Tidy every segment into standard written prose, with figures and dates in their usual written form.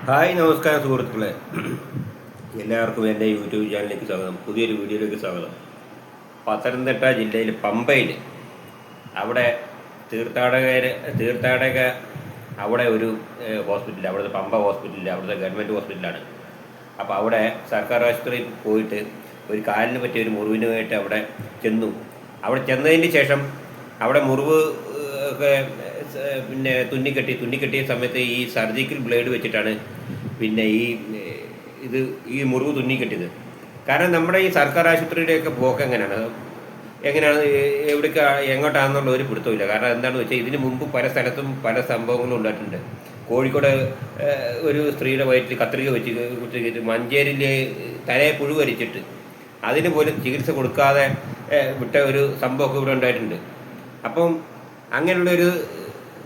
Hi നമസ്കാരം സുഹൃത്തുക്കളെ, എല്ലാവർക്കും എൻ്റെ യൂട്യൂബ് ചാനലിലേക്ക് സ്വാഗതം. പുതിയൊരു വീഡിയോയിലേക്ക് സ്വാഗതം. പത്തനംതിട്ട ജില്ലയിൽ പമ്പയിൽ അവിടെ തീർത്ഥാടക അവിടെ ഒരു ഹോസ്പിറ്റൽ, അവിടുത്തെ പമ്പ ഹോസ്പിറ്റലിൽ, അവിടുത്തെ ഗവൺമെൻറ് ഹോസ്പിറ്റലാണ്. അപ്പോൾ അവിടെ സർക്കാർ ആശുപത്രിയിൽ പോയിട്ട് ഒരു കാലിന് പറ്റിയ ഒരു മുറിവിനുമായിട്ട് അവിടെ ചെന്നു. അവിടെ ചെന്നതിന് ശേഷം അവിടെ മുറിവ് ഒക്കെ പിന്നെ തുന്നിക്കെട്ടിയ സമയത്ത് ഈ സർജിക്കൽ ബ്ലേഡ് വെച്ചിട്ടാണ് പിന്നെ ഈ മുറിവ് തുന്നിക്കെട്ടിയത്. കാരണം നമ്മുടെ ഈ സർക്കാർ ആശുപത്രിയുടെയൊക്കെ പോക്ക് എങ്ങനെയാണ് എങ്ങോട്ടാണെന്നുള്ള ഒരു പിടുത്തമില്ല. കാരണം എന്താണെന്ന് വെച്ചാൽ ഇതിന് മുമ്പ് പല സ്ഥലത്തും പല സംഭവങ്ങളും ഉണ്ടായിട്ടുണ്ട്. കോഴിക്കോട് ഒരു സ്ത്രീയുടെ വയറ്റിൽ കത്രിക വെച്ച് കുത്തിയിട്ട് മഞ്ചേരിയിൽ തലയെ പുഴുവരിച്ചിട്ട് അതിന് പോലും ചികിത്സ കൊടുക്കാതെ വിട്ട ഒരു സംഭവമൊക്കെ ഇവിടെ ഉണ്ടായിട്ടുണ്ട്. അപ്പം അങ്ങനെയുള്ളൊരു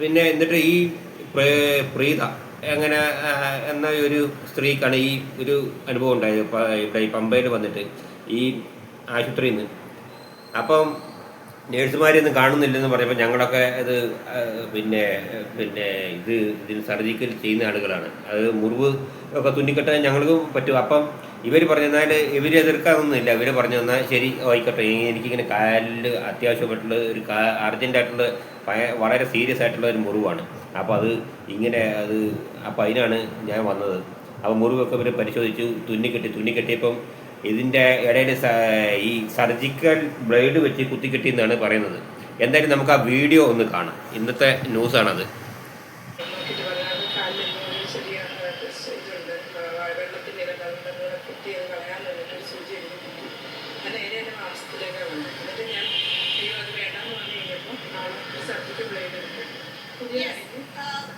എന്നിട്ട് ഈ പ്രീത അങ്ങനെ എന്ന ഒരു സ്ത്രീക്കാണ് ഈ ഒരു അനുഭവം ഉണ്ടായത്. ഇവിടെ ഈ പമ്പയിൽ വന്നിട്ട് ഈ ആശുപത്രിയിൽ നിന്ന്. അപ്പം നേഴ്സുമാരെയൊന്നും കാണുന്നില്ലെന്ന് പറഞ്ഞപ്പോൾ ഞങ്ങളൊക്കെ ഇത് പിന്നെ ഇതിന് സർജിക്കൽ ചെയ്യുന്ന ആളുകളാണ്. അത് മുറിവ് ഒക്കെ തുന്നിക്കെട്ടാൻ ഞങ്ങൾക്കും പറ്റും. അപ്പം ഇവർ പറഞ്ഞാൽ ഇവർ എതിർക്കാനൊന്നുമില്ല. ഇവർ പറഞ്ഞു തന്നാൽ ശരി ആയിക്കോട്ടെ, എനിക്കിങ്ങനെ കാലിൽ അത്യാവശ്യമായിട്ടുള്ള ഒരു അർജൻറ്റായിട്ടുള്ള വളരെ സീരിയസ് ആയിട്ടുള്ള ഒരു മുറിവാണ്. അപ്പോൾ അപ്പോൾ അതിനാണ് ഞാൻ വന്നത്. അപ്പോൾ മുറിവൊക്കെ ഇവർ പരിശോധിച്ചു, തുന്നിക്കെട്ടിയപ്പം ഇതിൻ്റെ ഇടയിൽ ഈ സർജിക്കൽ ബ്ലേഡ് വെച്ച് കുത്തിക്കെട്ടിയെന്നാണ് പറയുന്നത്. എന്തായാലും നമുക്ക് ആ വീഡിയോ ഒന്ന് കാണാം. ഇന്നത്തെ ന്യൂസാണത്.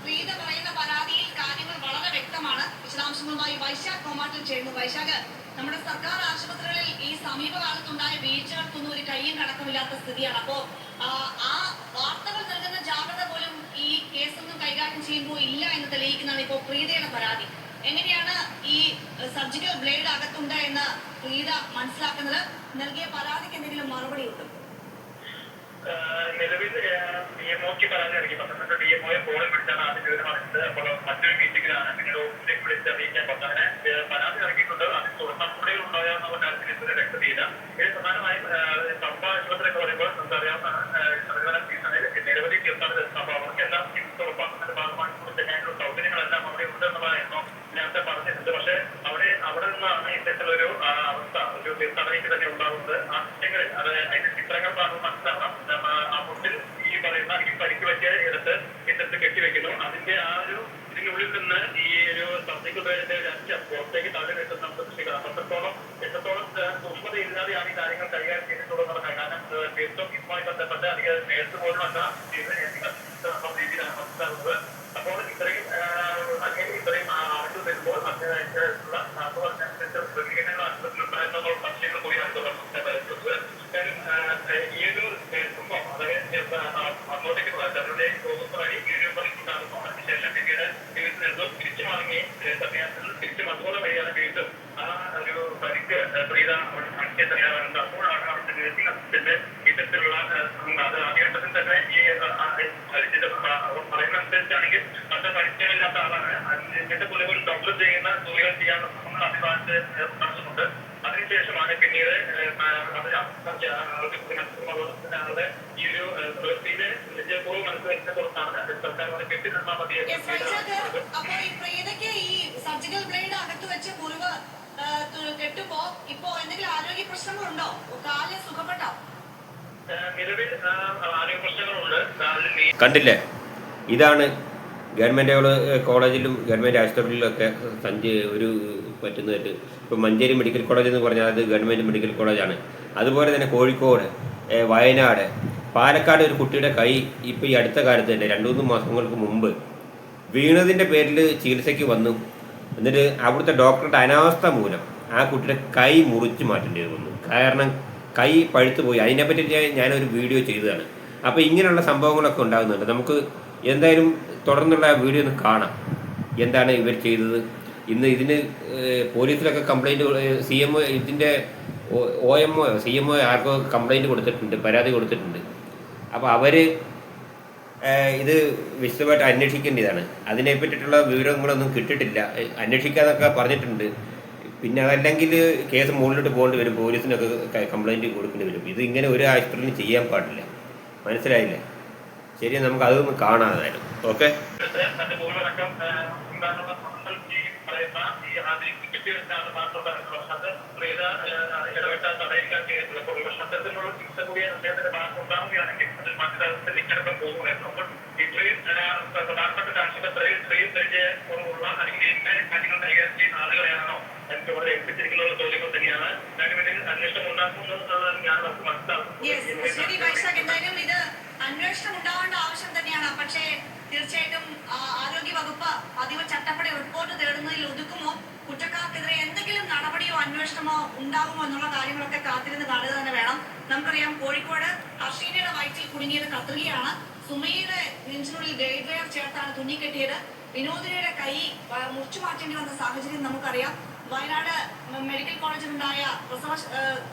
പ്രീത പറയുന്ന പരാതിയിൽ കാര്യങ്ങൾ വളരെ വ്യക്തമാണ്. വിശദാംശങ്ങളുമായി വൈശാഖ് കോമാട്ടിൽ ചേരുന്നു. വൈശാഖ്, നമ്മുടെ സർക്കാർ ആശുപത്രികളിൽ ഈ സമീപകാലത്തുണ്ടായ വീഴ്ചകൾക്കൊന്നും ഒരു കയ്യും കണക്കുമില്ലാത്ത സ്ഥിതിയാണ്. അപ്പോ ആ വാർത്തകൾ നൽകുന്ന ജാഗ്രത പോലും ഈ കേസൊന്നും കൈകാര്യം ചെയ്യുമ്പോൾ ഇല്ല എന്ന് തെളിയിക്കുന്നതാണ് ഇപ്പോൾ പ്രീതയുടെ പരാതി. എങ്ങനെയാണ് ഈ സർജിക്കൽ ബ്ലേഡ് അകത്തുണ്ട് എന്ന് പ്രീത മനസ്സിലാക്കുന്നത്? നൽകിയ പരാതിക്ക് എന്തെങ്കിലും മറുപടി ഉണ്ടോ? നിലവിൽ DMOക്ക് പരാതി ഇറക്കി. പത്തനംതിട്ട DMOയെ ഫോണിൽ വിളിച്ചാണ് ആദ്യം വിവരം അറിയിച്ചത്. അപ്പോൾ മറ്റൊരു മീറ്റിംഗിലാണ് പിന്നീട് ഓഫീസിലേക്ക് വിളിച്ച് അറിയിക്കാൻ പറഞ്ഞു. അങ്ങനെ പരാതി ഇറക്കിയിട്ടുണ്ട്. അതിൽ തുടർ നടപടികൾ ഉണ്ടായോ എന്നുള്ള കാര്യത്തിൽ ഇതുവരെ വ്യക്തതയില്ല. ഇതിന് പ്രധാനമായും പമ്പ ആശുപത്രി എന്ന് പറയുമ്പോൾ നമുക്കറിയാവുന്നതാണ്, സംവിധാന സീസണിൽ നിരവധി തീർത്ഥാടകർ എത്തും. അപ്പോൾ അവർക്കെല്ലാം ചികിത്സ ഉറപ്പാക്കുന്നതിന്റെ ഭാഗമായിട്ടുള്ള ചെയ്യാനുള്ള സൗകര്യങ്ങളെല്ലാം അവിടെ ഉണ്ട് എന്നുള്ളതായിരുന്നു നേരത്തെ പറഞ്ഞിട്ടുണ്ട്. പക്ഷേ അവിടെ നിന്നാണ് ഇത്തരത്തിലൊരു അവസ്ഥ ഒരു തീർത്ഥാടകയ്ക്ക് തന്നെ ഉണ്ടാകുന്നത്. ആ ദൃശ്യങ്ങളിൽ അതിന്റെ ചിത്രങ്ങൾ കാണുമ്പോൾ മനസ്സിലാവണം. ആ മുട്ടിൽ ഈ പറയുന്ന ഈ പരിക്ക് പറ്റിയ ഇടത്ത് ഇത്തരത്തിൽ കെട്ടിവെക്കുന്നു. അതിന്റെ ആ ഒരു ഇതിനുള്ളിൽ നിന്ന് ഈ ഒരു സർജിക്കൽ ബ്ലേഡിന്റെ രഹസ്യം പുറത്തേക്ക് തള്ളി വെക്കുന്നത് നമുക്ക് ദൃശ്യമാണ്. എത്രത്തോളം സൂക്ഷ്മതയില്ലാതെയാണ് ഈ കാര്യങ്ങൾ കൈകാര്യം ചെയ്തിട്ടുള്ളത്. കാരണം തീർത്തും ഇതുമായി ബന്ധപ്പെട്ട് അധികം നേരത്തെ പോലും അല്ല രീതിയിലാണ് മനസ്സിലാകുന്നത്. അപ്പോൾ ഇത്രയും ആഴ്ച വരുമ്പോൾ അതിനനുസരിച്ചുള്ള പ്രതികരണങ്ങൾ ആശുപത്രിയിൽ ഉണ്ടായിരുന്നുള്ള സംശയങ്ങൾ കൂടിയാണ് തുടർന്നത്. ഈ ഒരു സംഭവം അതായത് അങ്ങോട്ടേക്ക് അവരുടെ പ്രോസസ്സറായി വീഡിയോ പണിക്കുണ്ടാകുന്നു. അതിനുശേഷം പിന്നീട് വീട്ടിൽ നിന്നും തിരിച്ചു വാങ്ങി സമയത്തിൽ തിരിച്ചു വന്നതുപോലെ വഴിയാണ് വീണ്ടും ആ ഒരു പരിക്ക് പ്രീത മനുഷ്യ തയ്യാറുണ്ട്. അപ്പോഴാണ് അവിടുത്തെ നഴ്സിംഗ് അസിസ്റ്റന്റ് ഇത്തരത്തിലുള്ള അത് ആദ്യഘട്ടത്തിൽ തന്നെ ഈ പറയുന്നതനുസരിച്ചാണെങ്കിൽ മറ്റേ പരിചയമില്ലാത്ത ആളാണ്. അതിന്റെ ഗുളികൾ ഡോക്ടർ ചെയ്യുന്ന ഗുളികൾ ചെയ്യാനുള്ള ശ്രമങ്ങൾ അഭിഭാഷത്ത് നടത്തുന്നുണ്ട്. അതിനുശേഷമാണ് പിന്നീട് ഈ ഒരു പ്രവൃത്തിയിലെ പൂർവ്വ മനസ്സിലാക്കിയ പുറത്താണ് സർക്കാർ കെട്ടി നിന്നാൽ മതി. അപ്പൊ ഈ പ്രീതയ്ക്ക് ഈ സർജിക്കൽ ബ്ലേഡ് അകത്ത് വെച്ച് മുറിവ് കെട്ടുമ്പോ ഇപ്പോ എന്തെങ്കിലും ആരോഗ്യ പ്രശ്നങ്ങളുണ്ടോ? കാല് സുഖപ്പെട്ടോ? നിലവിൽ ആരോഗ്യ പ്രശ്നങ്ങളുണ്ട്. കണ്ടില്ലേ, ഇതാണ് ഗവൺമെൻറ് കോളേജിലും ഗവൺമെൻറ് ആശുപത്രികളിലൊക്കെ ഒരു പറ്റുന്നതായിട്ട്. ഇപ്പോൾ മഞ്ചേരി മെഡിക്കൽ കോളേജ് എന്ന് പറഞ്ഞാൽ അത് ഗവൺമെൻറ് മെഡിക്കൽ കോളേജാണ്. അതുപോലെ തന്നെ കോഴിക്കോട്, വയനാട്, പാലക്കാട് ഒരു കുട്ടിയുടെ കൈ ഇപ്പോൾ ഈ അടുത്ത കാലത്ത് തന്നെ 2-3 മാസങ്ങൾക്ക് മുമ്പ് വീണതിൻ്റെ പേരിൽ ചികിത്സയ്ക്ക് വന്നു. എന്നിട്ട് അവിടുത്തെ ഡോക്ടറുടെ അനാവസ്ഥ മൂലം ആ കുട്ടിയുടെ കൈ മുറിച്ച് മാറ്റേണ്ടി വന്നു. കാരണം കൈ പഴുത്തു പോയി. അതിനെപ്പറ്റി ഞാനൊരു വീഡിയോ ചെയ്തതാണ്. അപ്പോൾ ഇങ്ങനെയുള്ള സംഭവങ്ങളൊക്കെ ഉണ്ടാകുന്നുണ്ട്. നമുക്ക് എന്തായാലും തുടർന്നുള്ള വീഡിയോ ഒന്ന് കാണാം. എന്താണ് ഇവർ ചെയ്തത്? ഇതിന് പോലീസിലൊക്കെ കംപ്ലൈൻറ്റ് CMO ഇതിൻ്റെ OMO CMO ആർക്കോ കംപ്ലൈൻറ്റ് കൊടുത്തിട്ടുണ്ട്, പരാതി കൊടുത്തിട്ടുണ്ട്. അപ്പോൾ അവർ ഇത് വിശദമായിട്ട് അന്വേഷിക്കേണ്ടതാണ്. അതിനെ പറ്റിയിട്ടുള്ള വിവരങ്ങളൊന്നും കിട്ടിയിട്ടില്ല. അന്വേഷിക്കാന്നൊക്കെ പറഞ്ഞിട്ടുണ്ട്. പിന്നെ അതല്ലെങ്കിൽ കേസ് മുകളിലോട്ട് പോകേണ്ടി വരും, പോലീസിനൊക്കെ കംപ്ലൈൻറ്റ് കൊടുക്കേണ്ടി വരും. ഇത് ഇങ്ങനെ ഒരു ആശുപത്രിയിലും ചെയ്യാൻ പാടില്ല. മനസ്സിലായില്ലേ? ശരി, നമുക്ക് അതൊന്ന് കാണാതായിരുന്നു. ഓക്കെ. ശരി വൈശാഖ്, എന്തായാലും ഇത് അന്വേഷണം ഉണ്ടാവേണ്ട ആവശ്യം തന്നെയാണ്. പക്ഷേ തീർച്ചയായിട്ടും ആരോഗ്യ വകുപ്പ് പതിവ് ചട്ടപ്പടി റിപ്പോർട്ട് തേടുന്നതിൽ ഒതുക്കുമോ, കുറ്റക്കാർക്കെതിരെ എന്തെങ്കിലും നടപടിയോ അന്വേഷണമോ ഉണ്ടാകുമോ എന്നുള്ള കാര്യങ്ങളൊക്കെ കാത്തിരുന്ന് കാണുക തന്നെ വേണം. നമുക്കറിയാം, കോഴിക്കോട് അർഷീനയുടെ വയറ്റിൽ കുടുങ്ങിയത് കത്രികയാണ്. സുമയുടെ നെഞ്ചിനുള്ളിൽ ഗൈഡ് വയർ ചേർത്താണ് തുന്നിക്കെട്ടിയത്. വിനോദിനിയുടെ കൈ മുറിച്ചു മാറ്റേണ്ടി വന്ന സാഹചര്യം നമുക്കറിയാം. വയനാട് മെഡിക്കൽ കോളേജിലുണ്ടായ പ്രസവ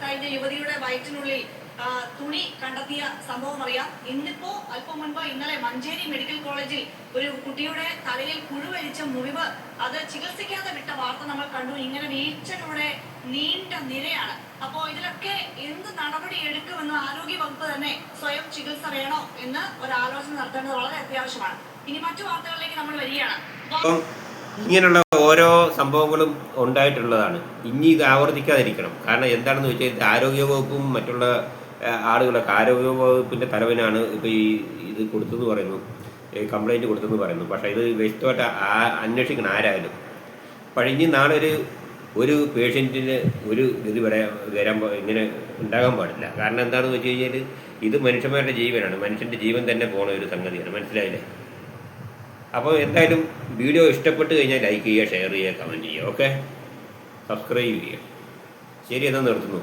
കഴിഞ്ഞ യുവതിയുടെ വയറ്റിനുള്ളിൽ തുണി കണ്ടെത്തിയ സംഭവം അറിയാം. ഇന്നിപ്പോ അല്പം മുൻപ് ഇന്നലെ മഞ്ചേരി മെഡിക്കൽ കോളേജിൽ ഒരു കുട്ടിയുടെ തലയിൽ പുഴുവരിച്ച മുറിവ്, അത് ചികിത്സിക്കാതെ വിട്ട വാർത്ത നമ്മൾ കണ്ടു. ഇങ്ങനെ വീഴ്ചകളുടെ നീണ്ട നിരയാണ്. അപ്പോ ഇതിലൊക്കെ എന്ത് നടപടി എടുക്കുമെന്ന് ആരോഗ്യ വകുപ്പ് തന്നെ സ്വയം ചികിത്സ വേണോ എന്ന് ഒരാലോചന നടത്തേണ്ടത് വളരെ അത്യാവശ്യമാണ്. ഇനി മറ്റു വാർത്തകളിലേക്ക് നമ്മൾ വരികയാണ്. ഇങ്ങനെയുള്ള ഓരോ സംഭവങ്ങളും ഉണ്ടായിട്ടുള്ളതാണ്. ഇനി ഇത് ആവർത്തിക്കാതിരിക്കണം. കാരണം എന്താണെന്ന് വെച്ചാൽ ആരോഗ്യവകുപ്പും മറ്റുള്ള ആളുകളൊക്കെ, ആരോഗ്യവകുപ്പിൻ്റെ തലവനാണ് ഇപ്പോൾ ഇത് കൊടുത്തെന്ന് പറയുന്നു, കംപ്ലൈൻറ്റ് കൊടുത്തെന്ന് പറയുന്നു. പക്ഷേ ഇത് വ്യക്തമായിട്ട് അന്വേഷിക്കണം ആരായാലും. പക്ഷേ ഇനി നാളെ ഒരു പേഷ്യൻറ്റിന് ഒരു ഇത് വരാൻ ഇങ്ങനെ ഉണ്ടാകാൻ പാടില്ല. കാരണം എന്താണെന്ന് വെച്ച് കഴിഞ്ഞാൽ ഇത് മനുഷ്യന്മാരുടെ ജീവനാണ്, മനുഷ്യൻ്റെ ജീവൻ തന്നെ പോണ ഒരു സംഗതിയാണ്. മനസ്സിലായില്ലേ? അപ്പോൾ എന്തായാലും വീഡിയോ ഇഷ്ടപ്പെട്ട് കഴിഞ്ഞാൽ ലൈക്ക് ചെയ്യുക, ഷെയർ ചെയ്യുക, കമൻറ്റ് ചെയ്യുക. ഓക്കെ, സബ്സ്ക്രൈബ് ചെയ്യുക. ശരി, എന്നാൽ നിർത്തുന്നു.